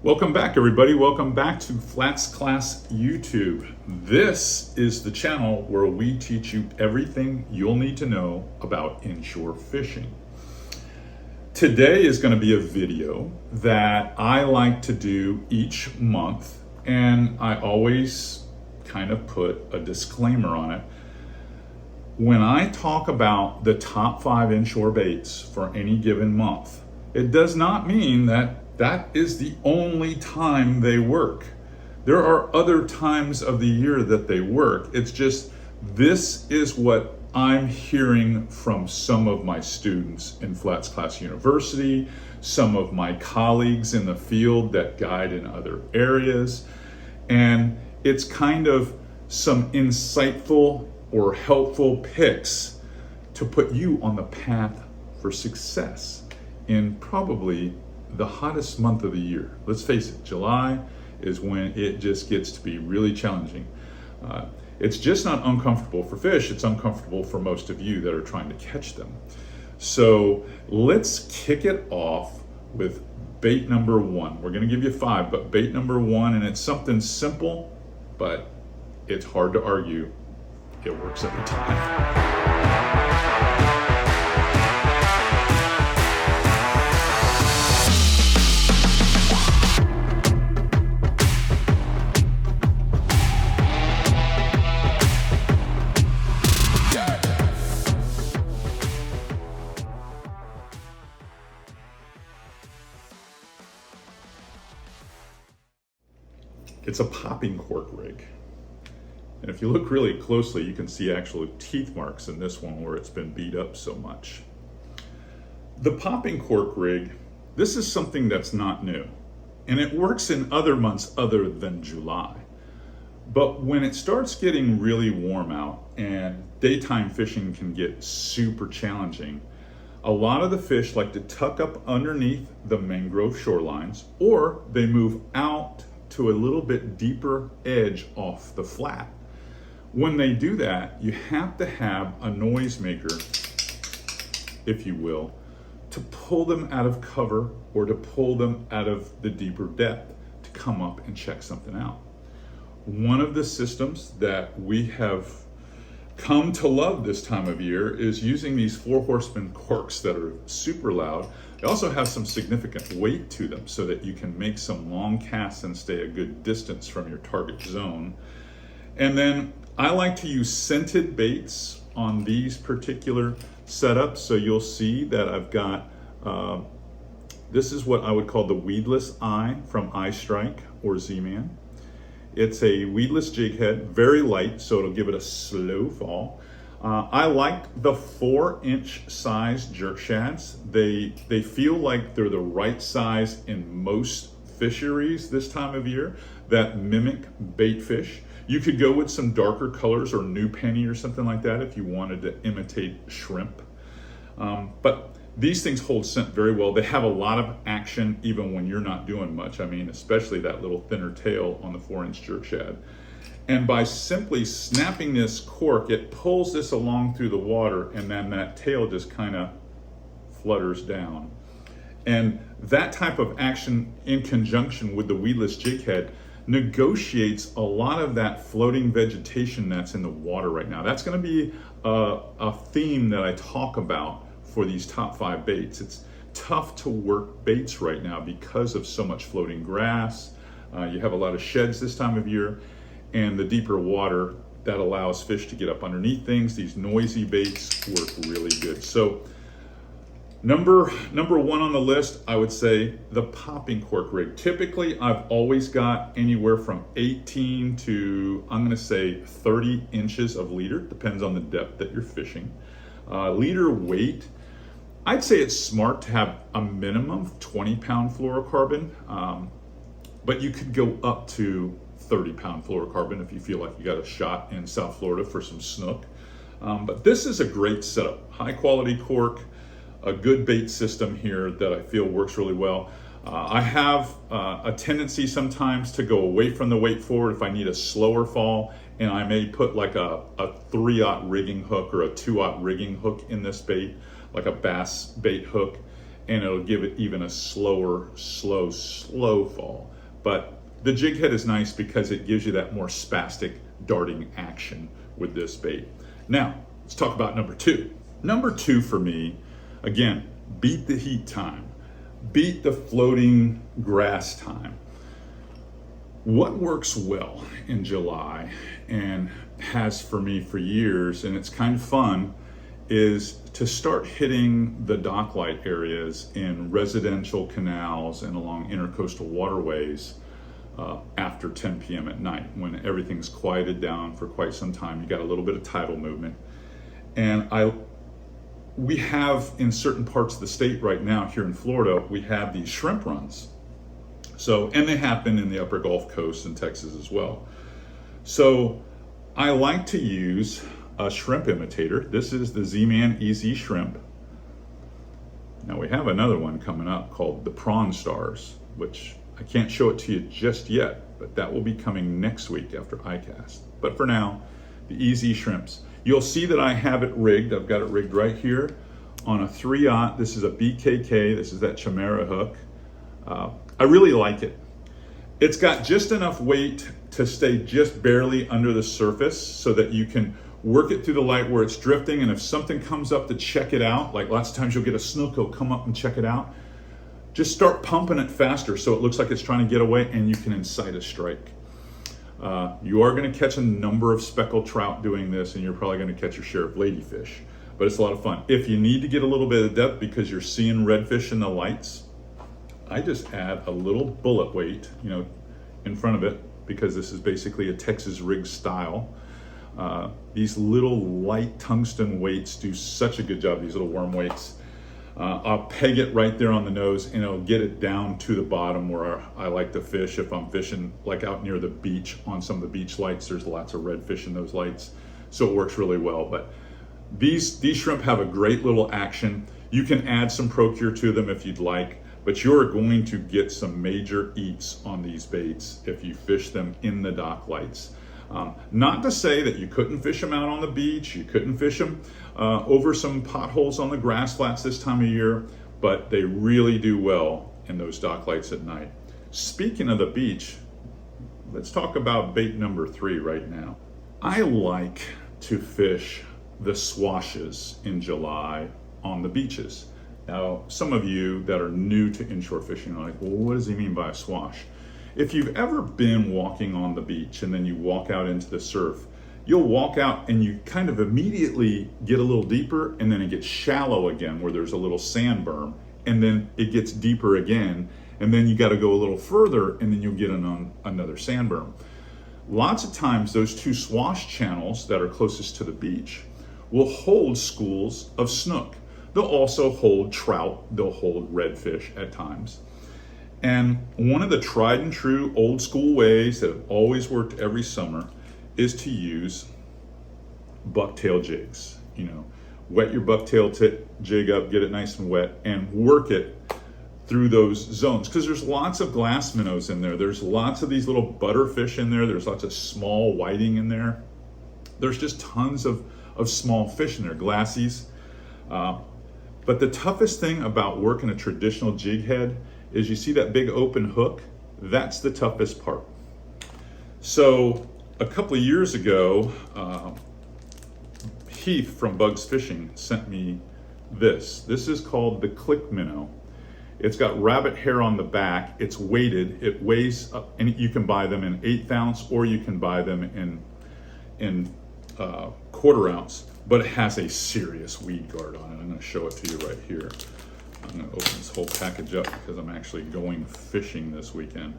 Welcome back, everybody. Welcome back to FlatsClass YouTube. This is the channel where we teach you everything you'll need to know about inshore fishing. Today is going to be a video that I like to do each month, and I always kind of put a disclaimer on it. When I talk about the top 5 inshore baits for any given month, it does not mean that is the only time they work. There are other times of the year that they work. It's just, this is what I'm hearing from some of my students in FlatsClass University, some of my colleagues in the field that guide in other areas. And it's kind of some insightful or helpful picks to put you on the path for success in probably the hottest month of the year. Let's face it, July is when it just gets to be really challenging. It's just not uncomfortable for fish, it's uncomfortable for most of you that are trying to catch them. So let's kick it off with bait number 1. We're gonna give you 5, but bait number 1, and it's something simple, but it's hard to argue. It works every time. It's a popping cork rig. And if you look really closely, you can see actual teeth marks in this one where it's been beat up so much. The popping cork rig, this is something that's not new. And it works in other months other than July. But when it starts getting really warm out and daytime fishing can get super challenging, a lot of the fish like to tuck up underneath the mangrove shorelines, or they move out to a little bit deeper edge off the flat. When they do that, you have to have a noisemaker, if you will, to pull them out of cover or to pull them out of the deeper depth to come up and check something out. One of the systems that we have come to love this time of year is using these 4 horseman corks that are super loud. They also have some significant weight to them so that you can make some long casts and stay a good distance from your target zone. And then I like to use scented baits on these particular setups. So you'll see that I've got, this is what I would call the weedless eye from iStrike or Z-Man. It's a weedless jig head, very light, so it'll give it a slow fall. I like the 4-inch size jerk shads. They feel like they're the right size in most fisheries this time of year that mimic bait fish. You could go with some darker colors or new penny or something like that if you wanted to imitate shrimp. But these things hold scent very well. They have a lot of action even when you're not doing much. I mean, especially that little thinner tail on the 4-inch jerk shad. And by simply snapping this cork, it pulls this along through the water, and then that tail just kind of flutters down. And that type of action in conjunction with the weedless jig head negotiates a lot of that floating vegetation that's in the water right now. That's going to be a theme that I talk about for these top 5 baits. It's tough to work baits right now because of so much floating grass. You have a lot of sheds this time of year, and the deeper water that allows fish to get up underneath things. These noisy baits work really good. So number 1 on the list, I would say the popping cork rig. Typically, I've always got anywhere from 18 to, I'm gonna say 30 inches of leader, depends on the depth that you're fishing. Leader weight, I'd say it's smart to have a minimum 20-pound fluorocarbon, but you could go up to 30-pound fluorocarbon if you feel like you got a shot in South Florida for some snook. But this is a great setup. High quality cork, a good bait system here that I feel works really well. I have a tendency sometimes to go away from the weight forward if I need a slower fall, and I may put like a 3/0 rigging hook or a 2/0 rigging hook in this bait, like a bass bait hook, and it'll give it even a slow fall. But the jig head is nice because it gives you that more spastic darting action with this bait. Now, let's talk about number two. Number two for me, again, beat the heat time, beat the floating grass time. What works well in July and has for me for years, and it's kind of fun, is to start hitting the docklight areas in residential canals and along intercoastal waterways after 10 p.m. at night, when everything's quieted down for quite some time. You got a little bit of tidal movement. And we have in certain parts of the state right now, here in Florida, we have these shrimp runs. So, and they happen in the upper Gulf Coast and Texas as well. So I like to use a shrimp imitator. This is the Z-Man EZ Shrimp. Now we have another one coming up called the Prawn Stars, which I can't show it to you just yet, but that will be coming next week after ICAST. But for now, the EZ Shrimps. You'll see that I have it rigged. I've got it rigged right here on a 3/0. This is a BKK. This is that Chimera hook. I really like it. It's got just enough weight to stay just barely under the surface so that you can work it through the light where it's drifting, and if something comes up to check it out, like lots of times you'll get a snook, will come up and check it out, just start pumping it faster so it looks like it's trying to get away, and you can incite a strike. You are going to catch a number of speckled trout doing this, and you're probably going to catch your share of ladyfish, but it's a lot of fun. If you need to get a little bit of depth because you're seeing redfish in the lights, I just add a little bullet weight, in front of it, because this is basically a Texas rig style. These little light tungsten weights do such a good job, these little worm weights. I'll peg it right there on the nose, and it'll get it down to the bottom where I like to fish. If I'm fishing like out near the beach on some of the beach lights, there's lots of redfish in those lights, so it works really well. But these shrimp have a great little action. You can add some Procure to them if you'd like, but you're going to get some major eats on these baits if you fish them in the dock lights. Not to say that you couldn't fish them out on the beach, you couldn't fish them over some potholes on the grass flats this time of year, but they really do well in those dock lights at night. Speaking of the beach, let's talk about bait number 3 right now. I like to fish the swashes in July on the beaches. Now, some of you that are new to inshore fishing are like, well, what does he mean by a swash? If you've ever been walking on the beach and then you walk out into the surf, you'll walk out and you kind of immediately get a little deeper, and then it gets shallow again where there's a little sand berm, and then it gets deeper again, and then you got to go a little further, and then you'll get another sand berm. Lots of times those two swash channels that are closest to the beach will hold schools of snook. They'll also hold trout, they'll hold redfish at times. And one of the tried and true old school ways that have always worked every summer is to use bucktail jigs. Wet your bucktail jig up, get it nice and wet, and work it through those zones. Because there's lots of glass minnows in there. There's lots of these little butterfish in there. There's lots of small whiting in there. There's just tons of small fish in there, glassies. But the toughest thing about working a traditional jig head is you see that big open hook? That's the toughest part. So a couple of years ago, Heath from Bugs Fishing sent me this. This is called the Click Minnow. It's got rabbit hair on the back. It's weighted. It weighs up, and you can buy them in 1/8 ounce, or you can buy them in 1/4 ounce. But it has a serious weed guard on it. I'm going to show it to you right here. I'm going to open this whole package up because I'm actually going fishing this weekend.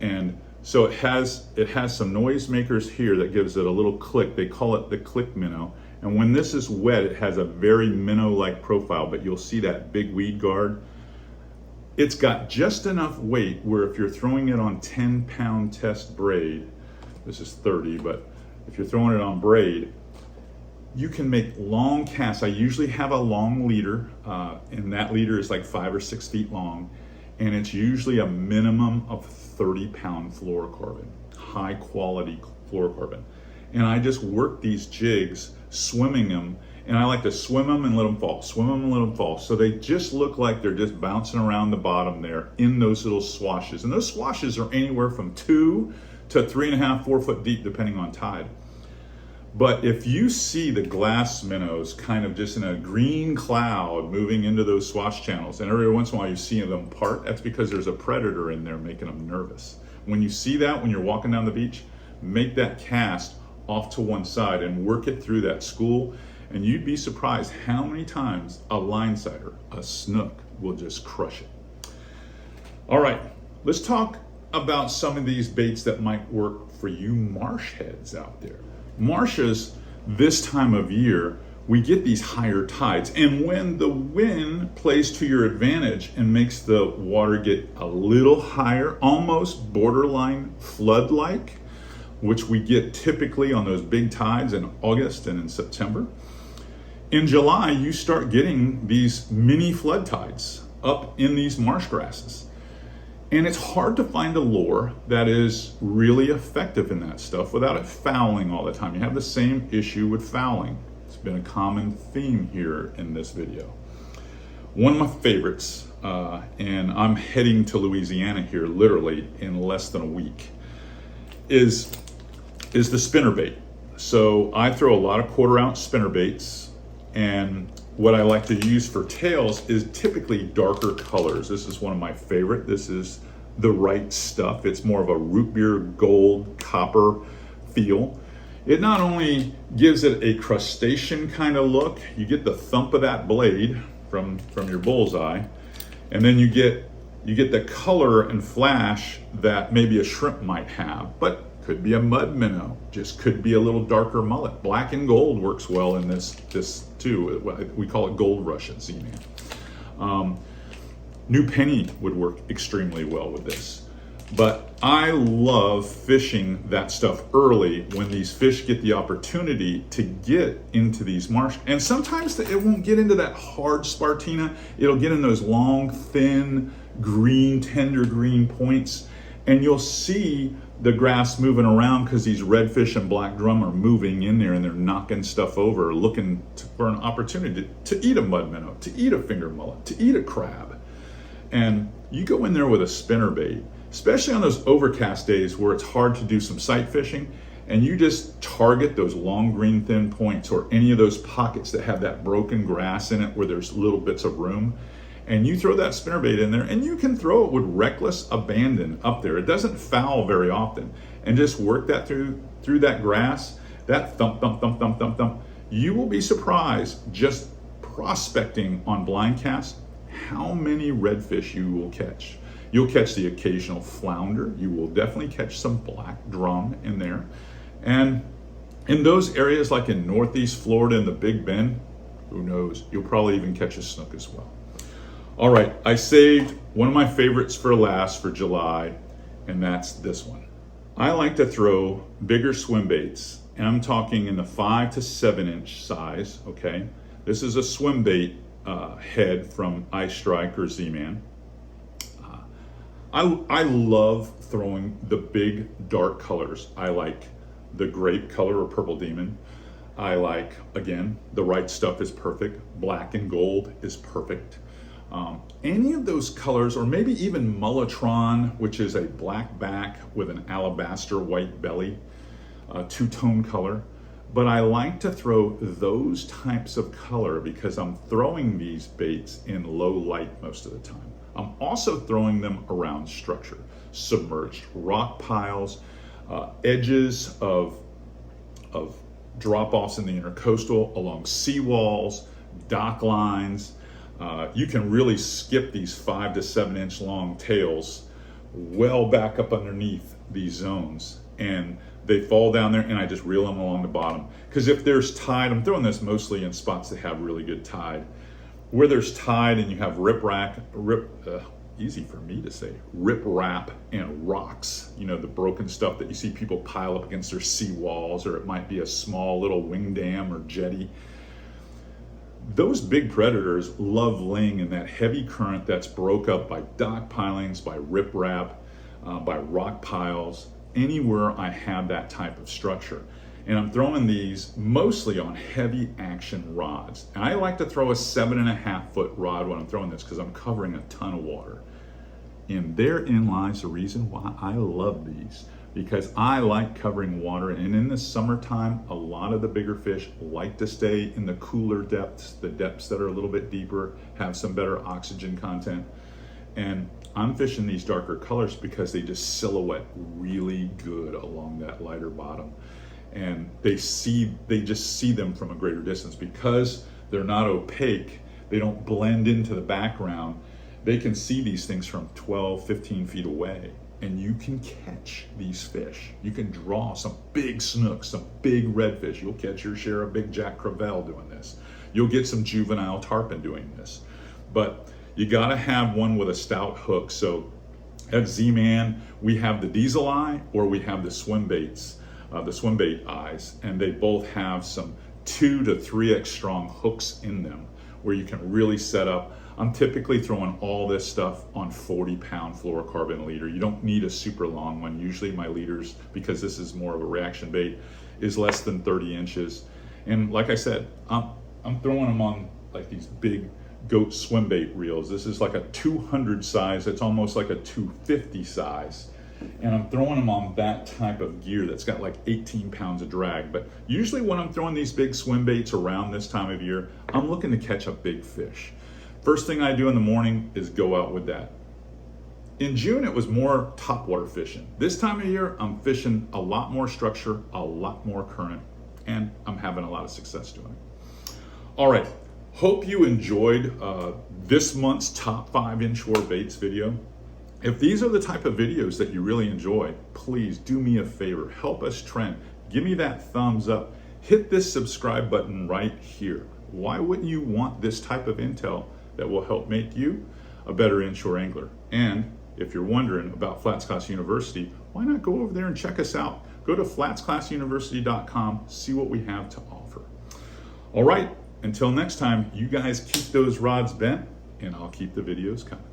And so it has some noisemakers here that gives it a little click. They call it the Click Minnow. And when this is wet, it has a very minnow-like profile, but you'll see that big weed guard. It's got just enough weight where if you're throwing it on 10-pound test braid, this is 30, but if you're throwing it on braid, you can make long casts. I usually have a long leader, and that leader is like 5 or 6 feet long, and it's usually a minimum of 30-pound fluorocarbon, high quality fluorocarbon. And I just work these jigs, swimming them And I like to swim them and let them fall, swim them and let them fall. So they just look like they're just bouncing around the bottom there in those little swashes. And those swashes are anywhere from 2 to 3.5, 4 foot deep, depending on tide. But if you see the glass minnows kind of just in a green cloud moving into those swash channels, and every once in a while you see them part, that's because there's a predator in there making them nervous. When you see that, when you're walking down the beach, make that cast off to one side and work it through that school, and you'd be surprised how many times a line sighter, a snook, will just crush it. All right, let's talk about some of these baits that might work for you marsh heads out there. Marshes, this time of year, we get these higher tides, and when the wind plays to your advantage and makes the water get a little higher, almost borderline flood-like, which we get typically on those big tides in August and in September, in July you start getting these mini flood tides up in these marsh grasses. And it's hard to find a lure that is really effective in that stuff without it fouling all the time. You have the same issue with fouling. It's been a common theme here in this video. One of my favorites, and I'm heading to Louisiana here literally in less than a week, is the spinnerbait. So I throw a lot of 1/4 ounce spinnerbaits, and what I like to use for tails is typically darker colors. This is one of my favorite. This is the right stuff. It's more of a root beer gold copper feel. It not only gives it a crustacean kind of look, you get the thump of that blade from your bullseye, and then you get the color and flash that maybe a shrimp might have, but could be a mud minnow, just could be a little darker mullet. Black and gold works well in this too. We call it gold rush at Z-Man. New penny would work extremely well with this. But I love fishing that stuff early when these fish get the opportunity to get into these marsh. And sometimes it won't get into that hard Spartina. It'll get in those long, thin, green, tender green points. And you'll see the grass moving around because these redfish and black drum are moving in there and they're knocking stuff over, looking for an opportunity to eat a mud minnow, to eat a finger mullet, to eat a crab. And you go in there with a spinnerbait, especially on those overcast days where it's hard to do some sight fishing, and you just target those long green thin points or any of those pockets that have that broken grass in it where there's little bits of room, and you throw that spinnerbait in there, and you can throw it with reckless abandon up there. It doesn't foul very often, and just work that through that grass, that thump, thump, thump, thump, thump, thump. You will be surprised just prospecting on blind cast how many redfish you will catch. You'll catch the occasional flounder. You will definitely catch some black drum in there. And in those areas like in Northeast Florida and the Big Bend, who knows, you'll probably even catch a snook as well. All right, I saved one of my favorites for last for July, and that's this one. I like to throw bigger swim baits, and I'm talking in the 5 to 7 inch size, okay? This is a swim bait head from Ice Strike or Z-Man. I love throwing the big dark colors. I like the grape color or purple demon. I like, again, the right stuff is perfect. Black and gold is perfect. Any of those colors, or maybe even Mullitron, which is a black back with an alabaster white belly, two-tone color. But I like to throw those types of color because I'm throwing these baits in low light most of the time. I'm also throwing them around structure, submerged rock piles, edges of drop-offs in the intercoastal, along seawalls, dock lines. You can really skip these 5 to 7 inch long tails well back up underneath these zones, and they fall down there, and I just reel them along the bottom. Because if there's tide, I'm throwing this mostly in spots that have really good tide. Where there's tide and you have easy for me to say, rip rap and rocks, you know, the broken stuff that you see people pile up against their seawalls, or it might be a small little wing dam or jetty. Those big predators love laying in that heavy current that's broke up by dock pilings, by riprap, by rock piles, anywhere I have that type of structure. And I'm throwing these mostly on heavy action rods. And I like to throw a 7.5 foot rod when I'm throwing this because I'm covering a ton of water. And therein lies the reason why I love these, because I like covering water. And in the summertime, a lot of the bigger fish like to stay in the cooler depths, the depths that are a little bit deeper, have some better oxygen content. And I'm fishing these darker colors because they just silhouette really good along that lighter bottom. And they just see them from a greater distance because they're not opaque. They don't blend into the background. They can see these things from 12, 15 feet away, and you can catch these fish. You can draw some big snooks, some big redfish. You'll catch your share of big Jack Crevalle doing this. You'll get some juvenile tarpon doing this. But you gotta have one with a stout hook. So at Z-Man, we have the diesel eye or we have the Swimbaits. The Swimbait eyes, and they both have some 2 to 3x strong hooks in them where you can really set up. I'm typically throwing all this stuff on 40-pound fluorocarbon leader. You don't need a super long one. Usually my leaders, because this is more of a reaction bait, is less than 30 inches. And like I said, I'm throwing them on like these big goat swimbait reels. This is like a 200 size. It's almost like a 250 size. And I'm throwing them on that type of gear that's got like 18 pounds of drag. But usually when I'm throwing these big swim baits around this time of year, I'm looking to catch a big fish. First thing I do in the morning is go out with that. In June, it was more topwater fishing. This time of year, I'm fishing a lot more structure, a lot more current, and I'm having a lot of success doing it. All right, hope you enjoyed this month's top 5 inshore baits video. If these are the type of videos that you really enjoy, please do me a favor, help us trend. Give me that thumbs up. Hit this subscribe button right here. Why wouldn't you want this type of intel that will help make you a better inshore angler? And if you're wondering about FlatsClass University, why not go over there and check us out? Go to FlatsClassUniversity.com, see what we have to offer. All right, until next time, you guys keep those rods bent, and I'll keep the videos coming.